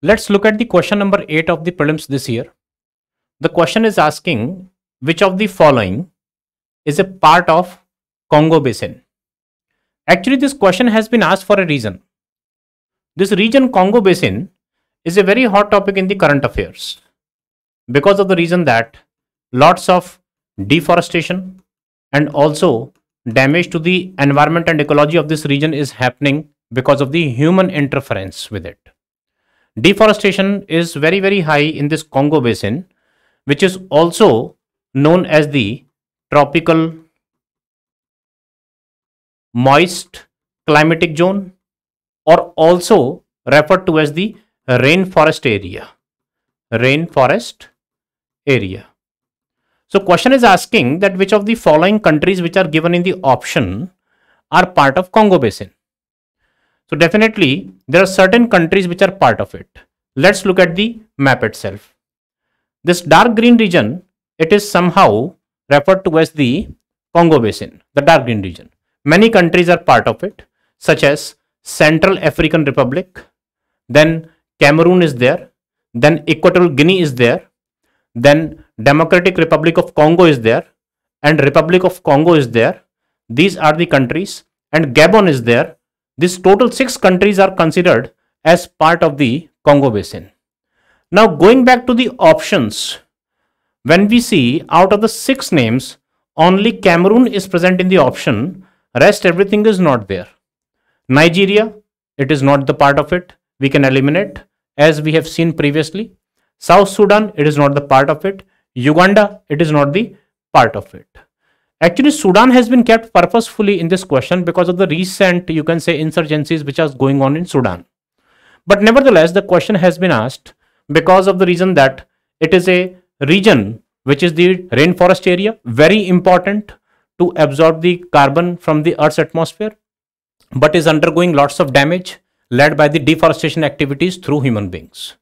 Let's look at the question number 8 of the prelims this year. The question is asking which of the following is a part of Congo Basin. Actually, this question has been asked for a reason. This region, Congo Basin, is a very hot topic in the current affairs because of the reason that lots of deforestation and also damage to the environment and ecology of this region is happening because of the human interference with it. Deforestation is very high in this Congo Basin, which is also known as the tropical moist climatic zone, or also referred to as the rainforest area. Rainforest area. So question is asking that which of the following countries which are given in the option are part of Congo Basin. So definitely there are certain countries which are part of it. Let's look at the map itself. This dark green region, it is somehow referred to as the Congo Basin, the dark green region. Many countries are part of it, such as Central African Republic, then Cameroon is there, then Equatorial Guinea is there, then Democratic Republic of Congo is there, and Republic of Congo is there. These are the countries, and Gabon is there. This total 6 countries are considered as part of the Congo Basin. Now going back to the options, when we see out of the 6 names, only Cameroon is present in the option, rest everything is not there. Nigeria, it is not the part of it, we can eliminate as we have seen previously. South Sudan, it is not the part of it. Uganda, it is not the part of it. Actually, Sudan has been kept purposefully in this question because of the recent, you can say, insurgencies which are going on in Sudan. But nevertheless, the question has been asked because of the reason that it is a region which is the rainforest area, very important to absorb the carbon from the Earth's atmosphere, but is undergoing lots of damage led by the deforestation activities through human beings.